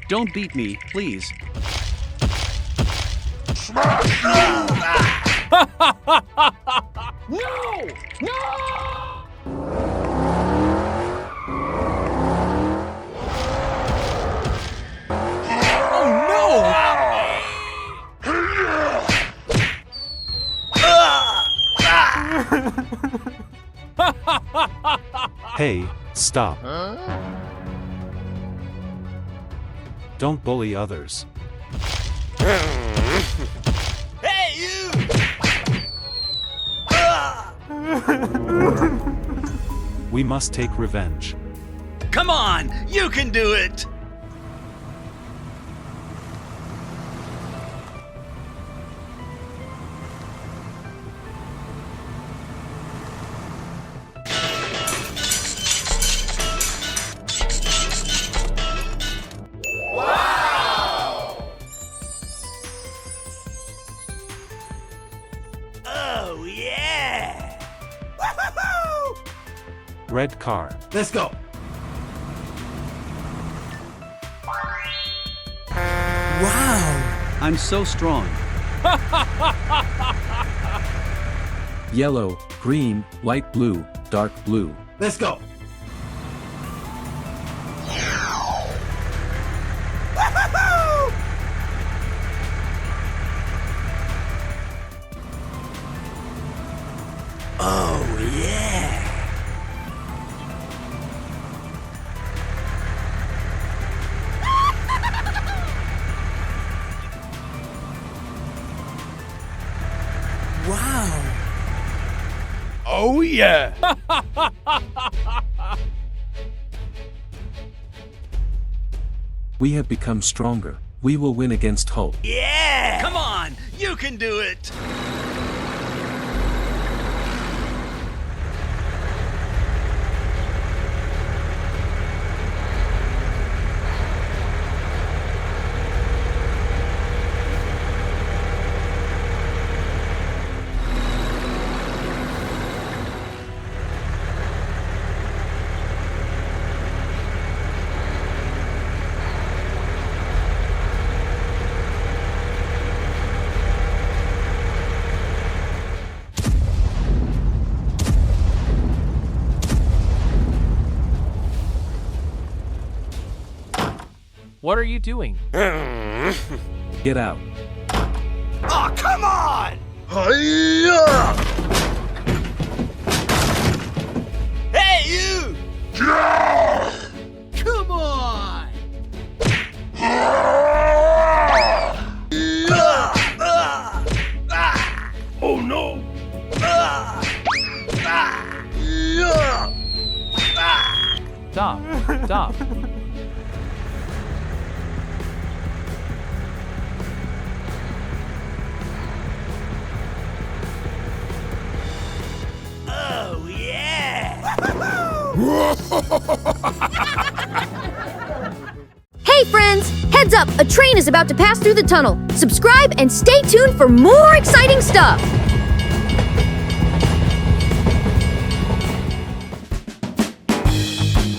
Don't beat me, please. No! No! Hey, stop. Don't bully others. Hey, you! We must take revenge. Come on, you can do it! Oh, yeah! Woo-hoo-hoo! Red car. Let's go. Wow! I'm so strong. Yellow, green, light blue, dark blue. Let's go. Woo-hoo-hoo! Oh, yeah! Wow! Oh, yeah! We have become stronger. We will win against Hulk. Yeah! Come on, you can do it! What are you doing? Get out. Oh, come on! Hey, you! Come on! Oh, no! Stop. Stop. Oh, yeah! Hey friends! Heads up! A train is about to pass through the tunnel. Subscribe and stay tuned for more exciting stuff!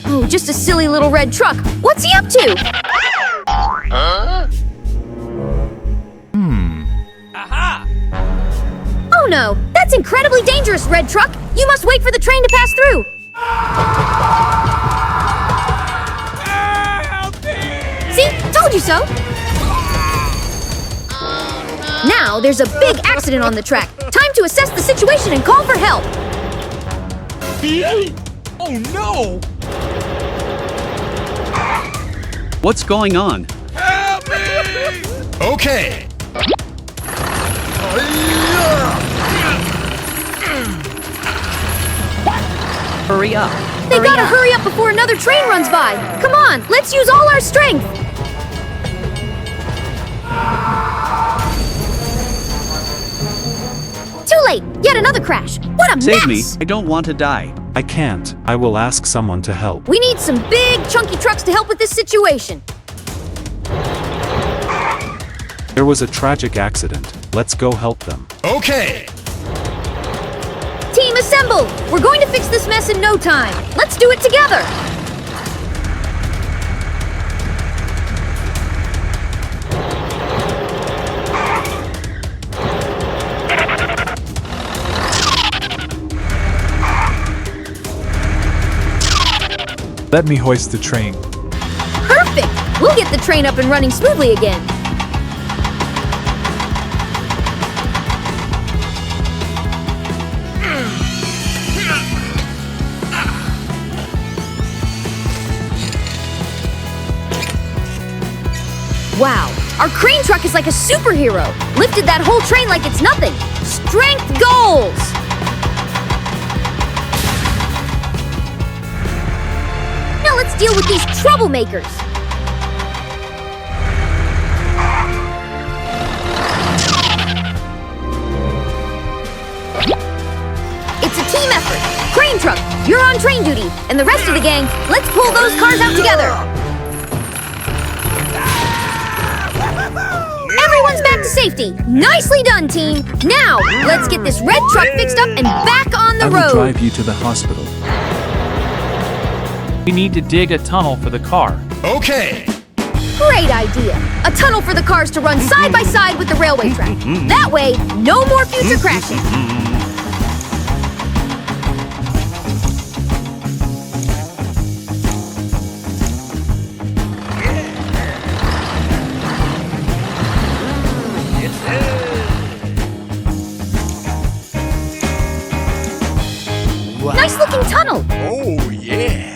Oh, just a silly little red truck. What's he up to? Aha! Oh no! That's incredibly dangerous, red truck! You must wait for the train to pass through! Help me! See? Told you so! Now there's a big accident on the track. Time to assess the situation and call for help. Oh, no! What's going on? Help me! Okay. Hurry up. They gotta hurry up before another train runs by. Come on, let's use all our strength. Too late. Yet another crash. What a Save me. mess. I don't want to die. I can't. I will ask someone to help. We need some big, chunky trucks to help with this situation. There was a tragic accident. Let's go help them. Okay. team, assemble! We're going to fix this mess in no time. Let's do it together! Let me hoist the train. Perfect! We'll get the train up and running smoothly again. Wow, our crane truck is like a superhero. Lifted that whole train like it's nothing. Strength goals! Now let's deal with these troublemakers. It's a team effort. Crane truck, you're on train duty. And the rest of the gang, let's pull those cars out together. Everyone's back to safety. Nicely done, team. Now, let's get this red truck fixed up and back on the I will road. drive you to the hospital. We need to dig a tunnel for the car. Okay. Great idea. A tunnel for the cars to run side by side with the railway track. That way, no more future crashes. Nice looking tunnel. Oh, yeah.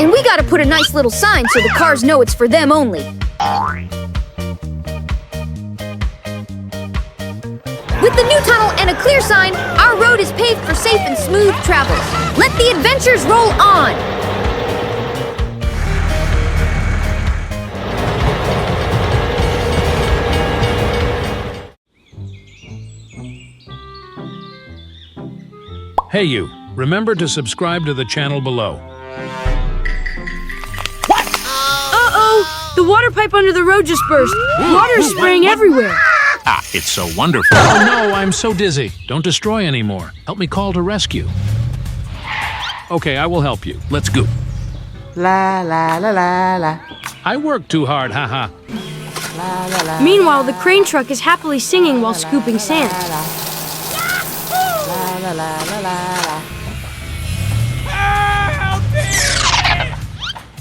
And we gotta put a nice little sign so the cars know it's for them only. With the new tunnel and a clear sign, our road is paved for safe and smooth travels. Let the adventures roll on! Hey you, remember to subscribe to the channel below. Uh-oh! The water pipe under the road just burst. Water's spraying everywhere. Ah, it's so wonderful. Oh no, I'm so dizzy. Don't destroy anymore. Help me call to rescue. Okay, I will help you. Let's go. La la la la la. I worked too hard, haha. Meanwhile, the crane truck is happily singing while scooping sand. La la la la la.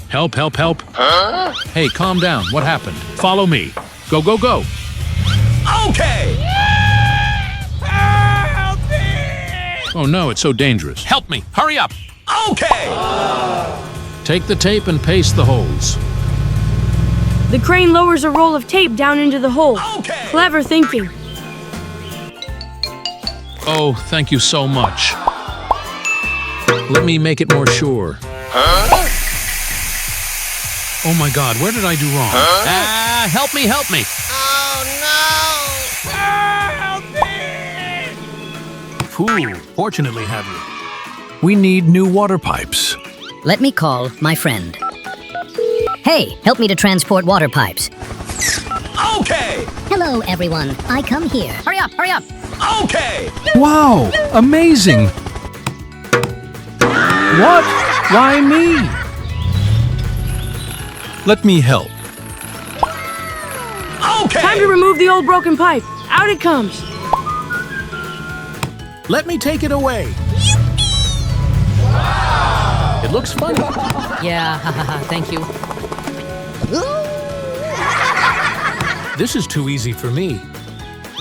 Help, help, help. Huh? Hey, calm down. What happened? Follow me. Go, go, go. Okay. Help me. Oh no, it's so dangerous. Help me. Hurry up. Okay. Take the tape and paste the holes. The crane lowers a roll of tape down into the hole. Okay. Clever thinking. Oh, thank you so much. Let me make it more sure. Huh? Oh my God, where did I do wrong? Huh? Ah, help me, help me. Help me. Phew, fortunately have you. We need new water pipes. Let me call my friend. Hey, help me to transport water pipes. Okay. Hello, everyone. I come here. Hurry up, hurry up. Okay. Wow, amazing. What? Why me? Let me help. Okay. Time to remove the old broken pipe. Out it comes. Let me take it away. Wow. It looks funny. Yeah, thank you. This is too easy for me.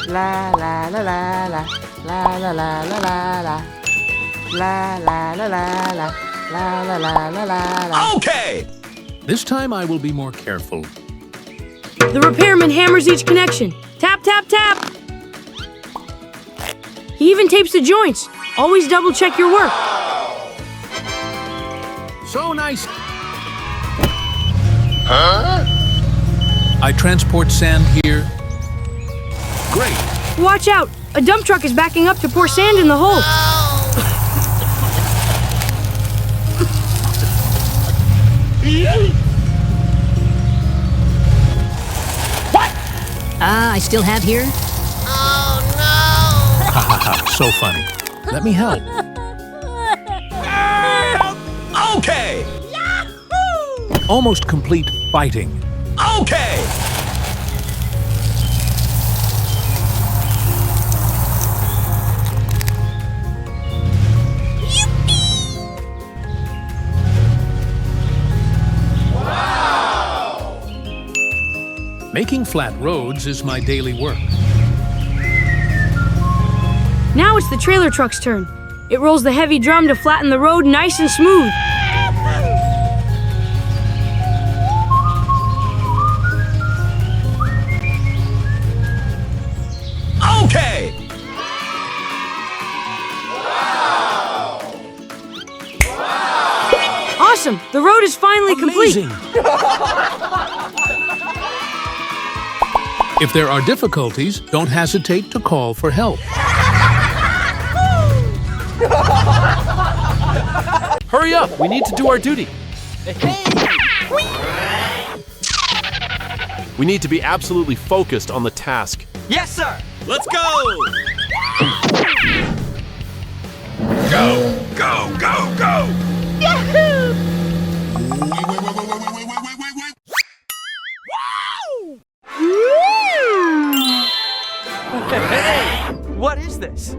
La la la la la. La la la la la la. La la la la la. La la la la la. Okay. This time I will be more careful. The repairman hammers each connection. Tap, tap, tap. He even tapes the joints. Always double check your work. So nice. Huh? I transport sand here. Great. Watch out. A dump truck is backing up to pour sand in the hole. I still have here. Oh no! So funny. Let me help. Okay! Almost complete fighting. Okay! Making flat roads is my daily work. Now it's the trailer truck's turn. It rolls the heavy drum to flatten the road nice and smooth. Okay! Awesome! The road is finally complete. If there are difficulties, don't hesitate to call for help. Hurry up! We need to do our duty. We need to be absolutely focused on the task. Yes, sir! Let's go! Go, go, go, go! Hey! What is this?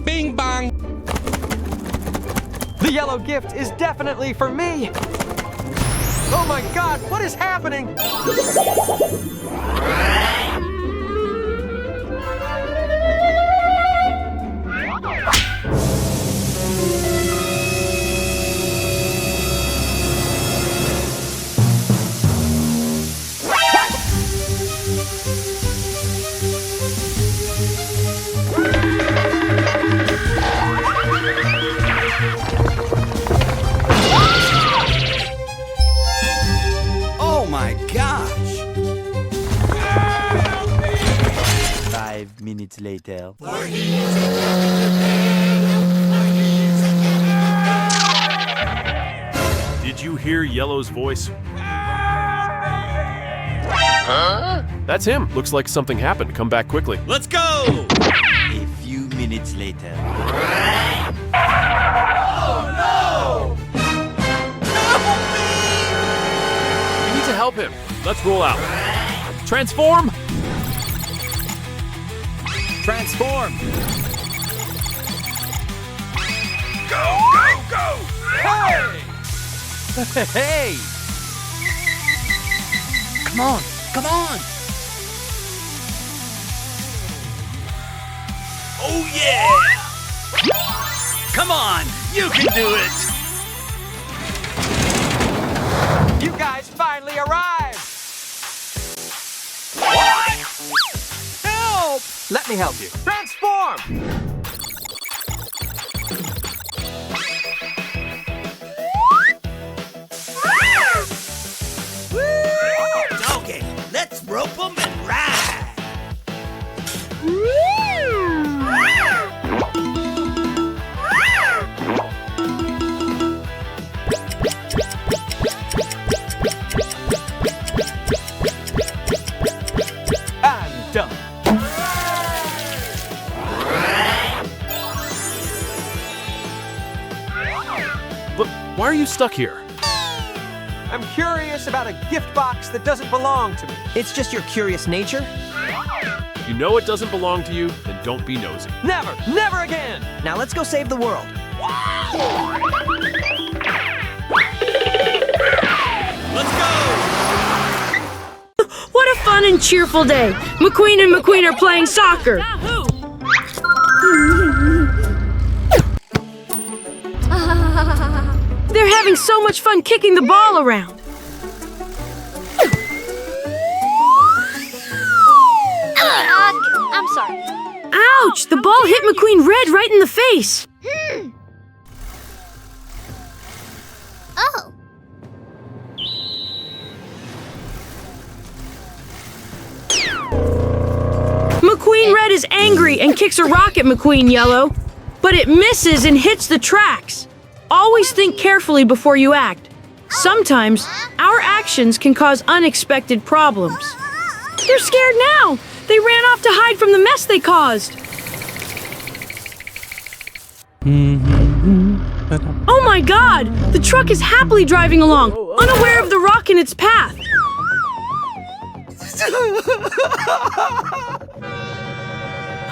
Bing bong! The yellow gift is definitely for me! Oh my god, what is happening? Oh my gosh! 5 minutes later. Did you hear Yellow's voice? Huh? That's him. Looks like something happened. Come back quickly. Let's go! A few minutes later. We need to help him. Let's roll out. Transform! Transform! Go, go, go! Hey! Hey! Come on! Come on! Oh yeah! Come on! You can do it! You guys finally arrived! What? Help! Let me help you. Transform! Okay, let's rope them and ride! I'm done. But why are you stuck here? I'm curious about a gift box that doesn't belong to me. It's just your curious nature. You know it doesn't belong to you, then don't be nosy. Never, never again! Now let's go save the world. Let's go! What a fun and cheerful day. McQueen and McQueen are playing soccer. They're having so much fun kicking the ball around. I'm sorry. Ouch! The ball hit McQueen Red right in the face. Oh. McQueen Red is angry and kicks a rock at McQueen Yellow, but it misses and hits the tracks. Always think carefully before you act. Sometimes, our actions can cause unexpected problems. They're scared now. They ran off to hide from the mess they caused. Oh my god! The truck is happily driving along, unaware of the rock in its path.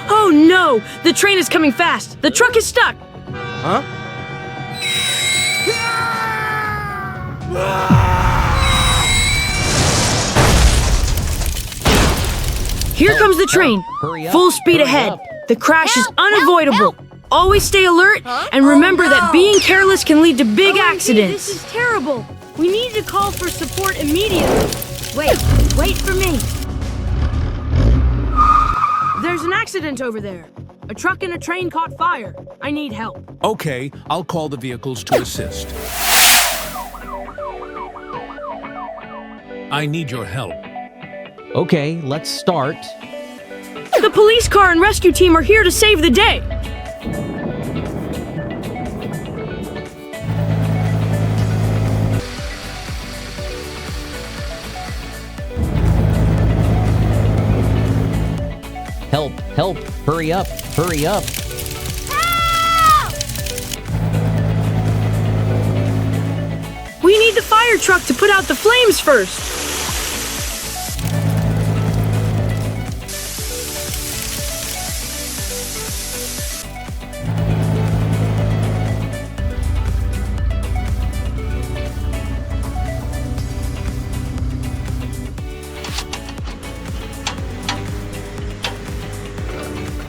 Oh no! The train is coming fast. The truck is stuck. Huh? Here comes the train. Hurry up, Full speed hurry ahead. up. The crash is unavoidable. Always stay alert and remember that being careless can lead to big accidents. This is terrible. We need to call for support immediately. Wait for me. There's an accident over there. A truck and a train caught fire. I need help. Okay, I'll call the vehicles to assist. I need your help. Okay, let's start. The police car and rescue team are here to save the day. Help, hurry up. We need the fire truck to put out the flames first.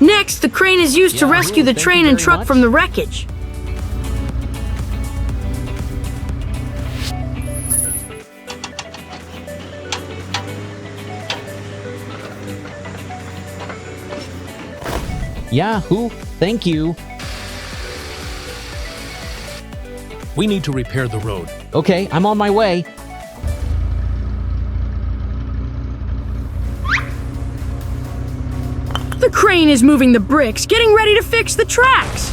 Next, the crane is used to rescue the train and truck from the wreckage. Yahoo! Thank you. We need to repair the road. Okay, I'm on my way. The crane is moving the bricks, getting ready to fix the tracks.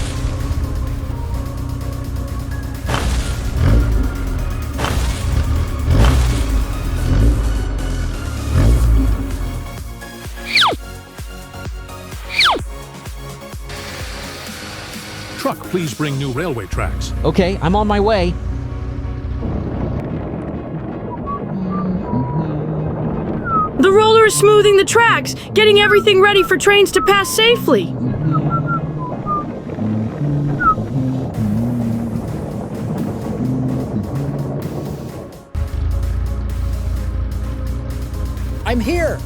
Truck, please bring new railway tracks. Okay, I'm on my way. The roller is smoothing the tracks, getting everything ready for trains to pass safely. I'm here.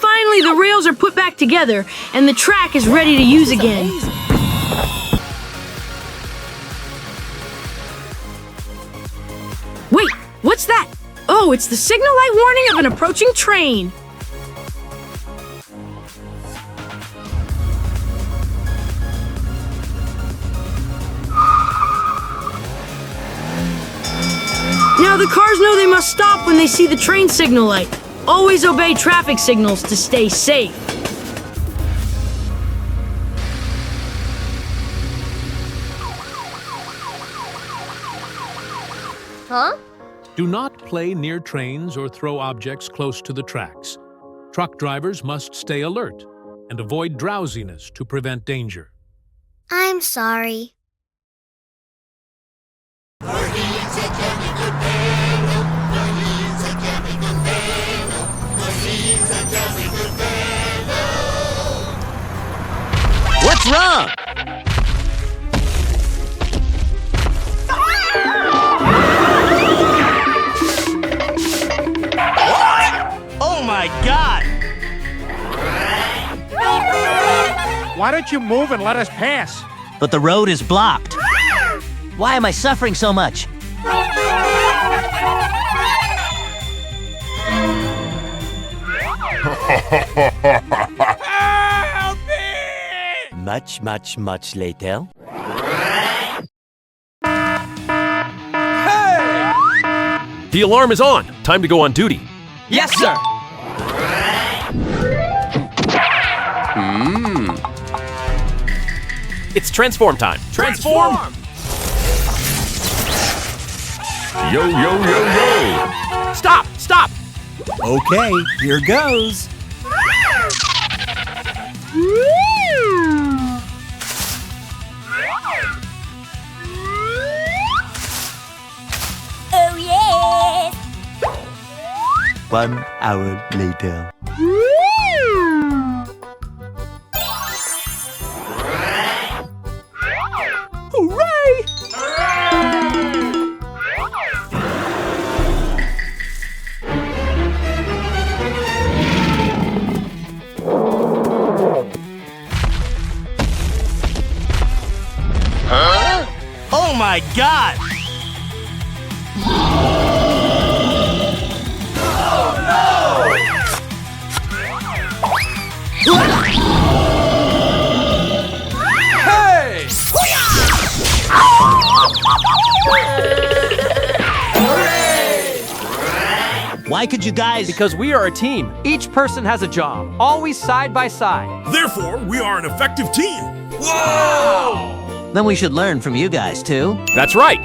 Finally, the rails are put back together, and the track is ready to use again. Wait, what's that? Oh, it's the signal light warning of an approaching train. Now the cars know they must stop when they see the train signal light. Always obey traffic signals to stay safe. Huh? Do not play near trains or throw objects close to the tracks. Truck drivers must stay alert and avoid drowsiness to prevent danger. I'm sorry. What's wrong? Oh my God! Why don't you move and let us pass? But the road is blocked. Why am I suffering so much? Help me! Much later. The alarm is on. Time to go on duty. Yes, sir. It's transform time. Transform! Yo, yo, yo, yo! Stop! Stop! Okay, here goes. 1 hour later. Oh my God! Hey! Why could you guys? Because we are a team. Each person has a job, always side by side. Therefore, we are an effective team. Then we should learn from you guys too. That's right.